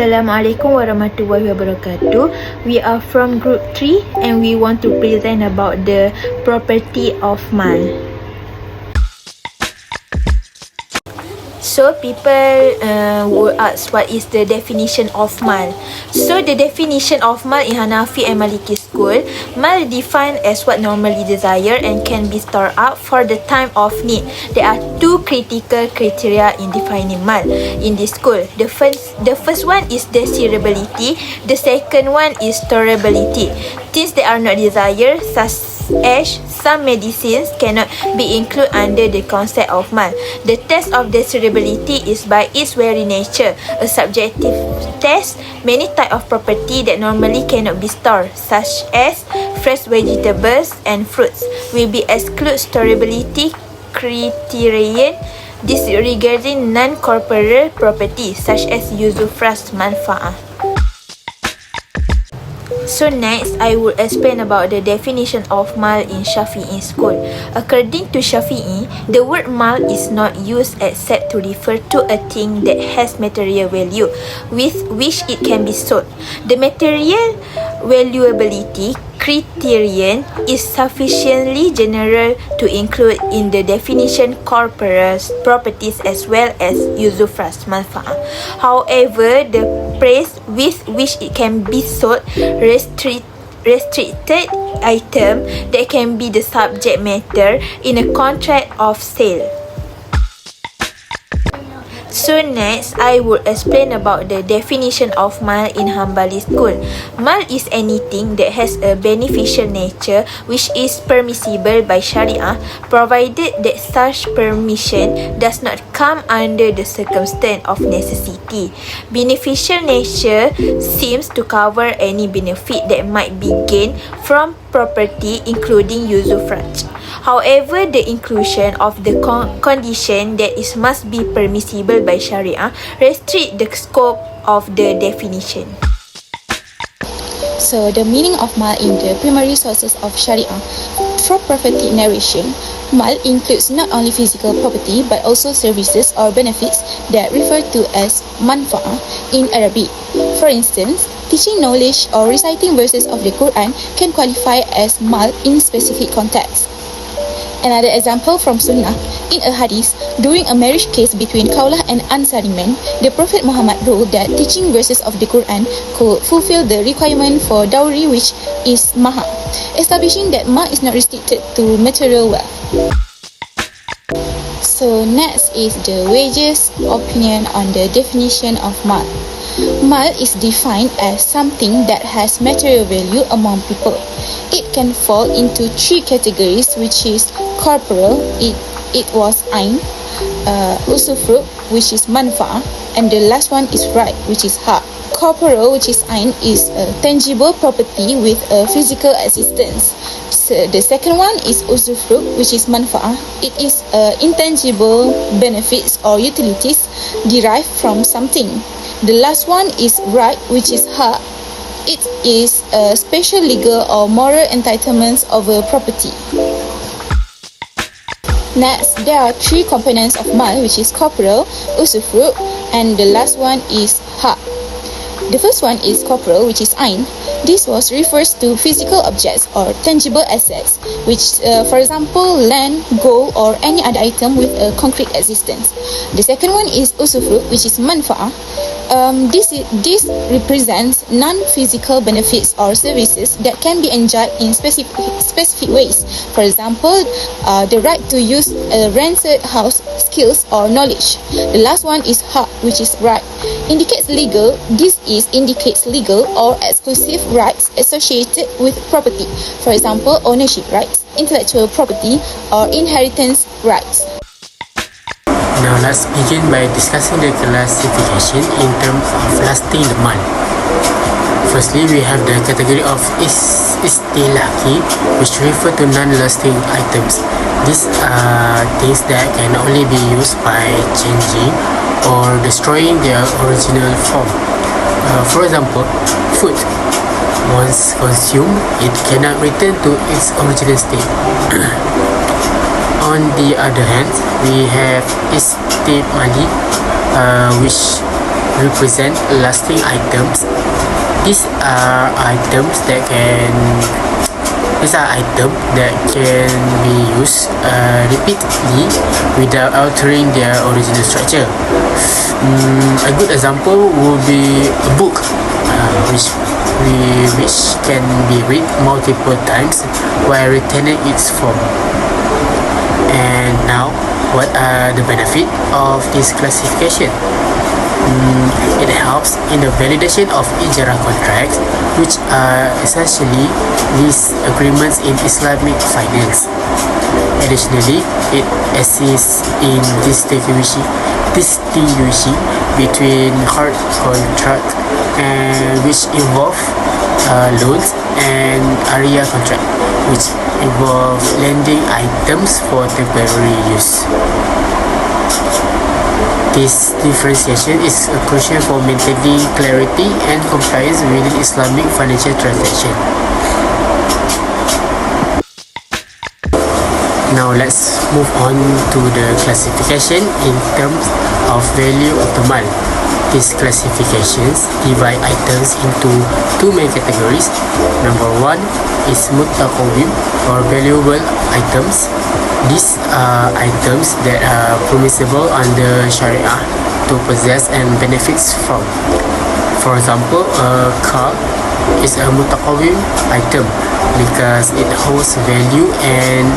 Assalamualaikum warahmatullahi wabarakatuh. We are from group 3 and we want to present about the property of mal. So people would ask what is the definition of mal. So the definition of mal in Hanafi and Maliki school, mal defined as what normally desired and can be stored up for the time of need. There are two critical criteria in defining mal in this school. The first one is desirability. The second one is storability. Things that are not desired, such as some medicines, cannot be included under the concept of mal. The test of desirability is by its very nature a subjective test. Many types of property that normally cannot be stored, such as fresh vegetables and fruits, will be excluded storability criterion, disregarding non-corporeal property such as usufruct manfaat. So next, I will explain about the definition of mal in Shafi'i school. According to Shafi'i, the word mal is not used except to refer to a thing that has material value with which it can be sold. The material valuability criterion is sufficiently general to include in the definition corporeal properties as well as usufruct manfaat. However, the price with which it can be sold restricted item that can be the subject matter in a contract of sale. So next, I will explain about the definition of mal in Hanbali school. Mal is anything that has a beneficial nature which is permissible by Sharia, provided that such permission does not come under the circumstance of necessity. Beneficial nature seems to cover any benefit that might be gained from property, including usufruct. However, the inclusion of the condition that it must be permissible by Sharia restrict the scope of the definition. So, the meaning of mal in the primary sources of Sharia. For property narration, mal includes not only physical property but also services or benefits that refer to as manfa'ah in Arabic. For instance, teaching knowledge or reciting verses of the Quran can qualify as mal in specific contexts. Another example from Sunnah. In a hadith, during a marriage case between Qawlah and Ansari men, the Prophet Muhammad ruled that teaching verses of the Quran could fulfill the requirement for dowry, which is mahar, establishing that mahar is not restricted to material wealth. So next is the wages opinion on the definition of mal. Mal is defined as something that has material value among people. It can fall into three categories, which is corporeal, it was ain, usufruct, which is manfaat, and the last one is right, which is haq. Corporeal, which is ain, is a tangible property with a physical existence. So the second one is usufruct, which is manfaat. It is intangible benefits or utilities derived from something. The last one is right, which is haq. It is special legal or moral entitlements of a property. Next, there are three components of mal, which is corporeal, usufruct, and the last one is haq. The first one is corporeal, which is ain. This refers to physical objects or tangible assets, which, for example, land, gold, or any other item with a concrete existence. The second one is usufruct, which is manfaat. This represents non-physical benefits or services that can be enjoyed in specific ways. For example, the right to use a rented house, skills, or knowledge. The last one is haq, which is right. Indicates legal or exclusive rights associated with property. For example, ownership rights, intellectual property, or inheritance rights. Now let's begin by discussing the classification in terms of lasting the mal. Firstly, we have the category of istilaki, which refer to non-lasting items. These are things that can only be used by changing or destroying their original form. For example, food. Once consumed, it cannot return to its original state. On the other hand, we have istimali, which represent lasting items. These are items that can be used repeatedly without altering their original structure. A good example would be a book, which can be read multiple times while retaining its form. And now, what are the benefits of this classification? It helps in the validation of ijara contracts, which are essentially lease agreements in Islamic finance. Additionally, it assists in distinguishing between hard contract which involve loans and area contract, which involve lending items for temporary use. This differentiation is crucial for maintaining clarity and compliance within Islamic financial transactions. Now let's move on to the classification in terms of value of the mal. These classifications divide items into two main categories. Number one is mutaqawwim or valuable items. These are items that are permissible under Sharia to possess and benefits from. For example, a car is a mutaqawwim item because it holds value and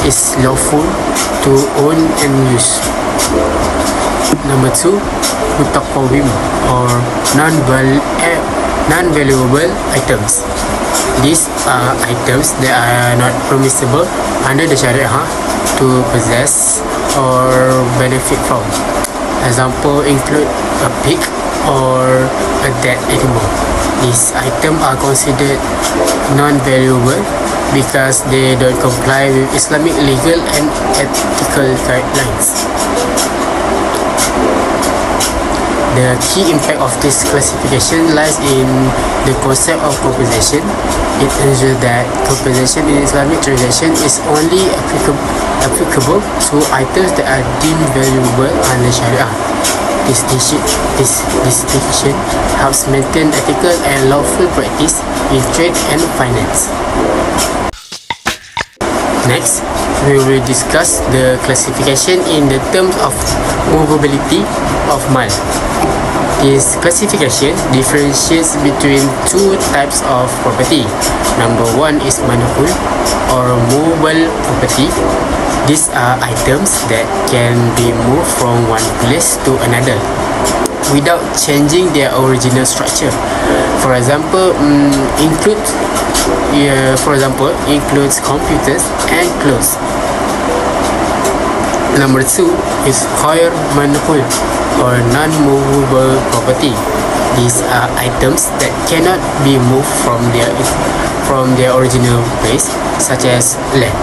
is lawful to own and use. Number two, mutaqawwim or non-valuable items. These are items that are not permissible under the Sharia to possess or benefit from. Example include a pig or a dead animal. These items are considered non-valuable because they don't comply with Islamic legal and ethical guidelines. The key impact of this classification lies in the concept of compensation. It ensures that compensation in Islamic transaction is only applicable to items that are deemed valuable under Sharia. This distinction helps maintain ethical and lawful practice in trade and finance. Next, we will discuss the classification in the terms of movability of mal. This classification differentiates between two types of property. Number one is manqul or movable property. These are items that can be moved from one place to another without changing their original structure. For example, includes computers and clothes. Number two is ghayr manqul or non-movable property. These are items that cannot be moved from their original place, such as land.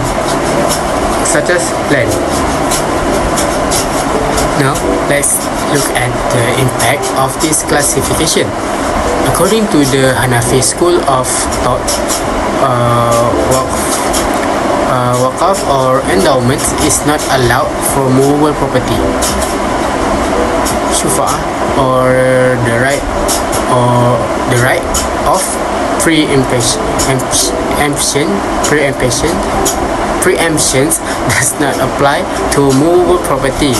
Now, let's look at the impact of this classification. According to the Hanafi school of thought, waqf or endowment is not allowed for movable property. Shufa'ah or the right of preemptions does not apply to movable property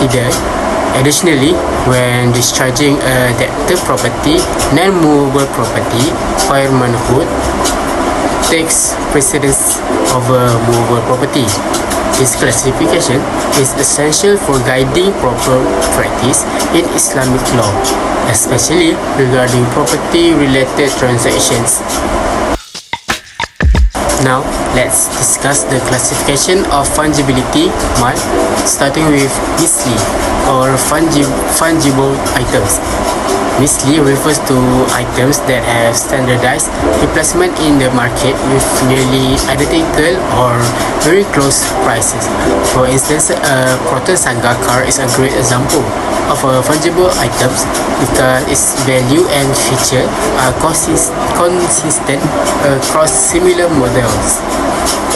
either. Additionally, when discharging a debtor property, non-movable property, ghayr manqul, takes precedence over movable property. This classification is essential for guiding proper practice in Islamic law, especially regarding property-related transactions. Now, let's discuss the classification of fungibility mal, starting with misli or fungible items. Misli refers to items that have standardized replacement in the market with nearly identical or very close prices. For instance, a Proton Saga car is a great example of a fungible item because its value and feature are consistent across similar models.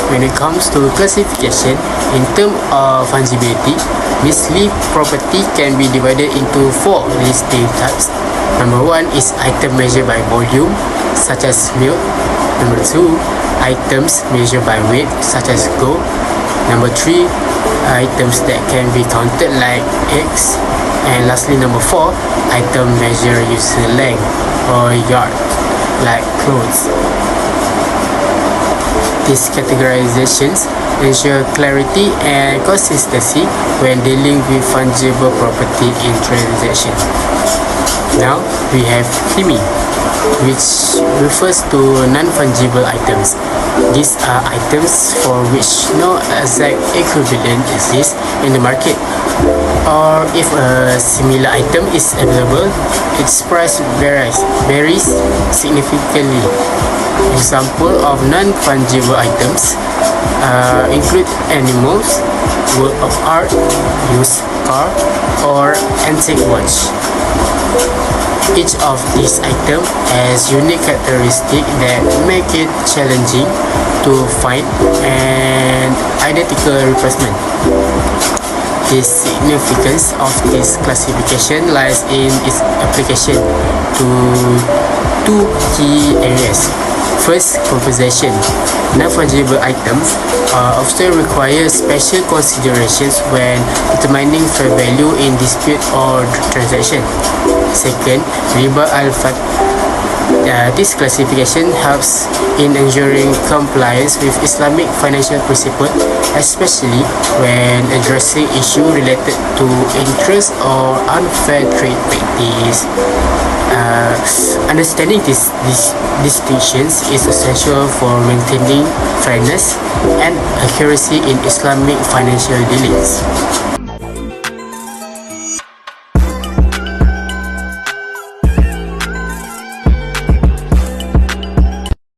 When it comes to classification in terms of fungibility, Miscellaneous property can be divided into 4 listing types. Number 1 is item measured by volume, such as milk. Number 2, items measured by weight, such as gold. Number 3, items that can be counted like eggs. And lastly, number 4, item measure using length or yard, like clothes. These categorizations ensure clarity and consistency when dealing with fungible property in transaction. Now we have CREAMY, which refers to non-fungible items. These are items for which no exact equivalent exists in the market, or if a similar item is available, its price varies significantly. Example of non-fungible items include animals, work of art, used car, or antique watch. Each of these items has unique characteristics that make it challenging to find an identical replacement. The significance of this classification lies in its application to 2 key areas. First, compensation. Non-fungible items often require special considerations when determining fair value in dispute or transaction. Second, riba al-fadl. This classification helps in ensuring compliance with Islamic financial principles, especially when addressing issues related to interest or unfair trade practice. Understanding these distinctions is essential for maintaining fairness and accuracy in Islamic financial dealings.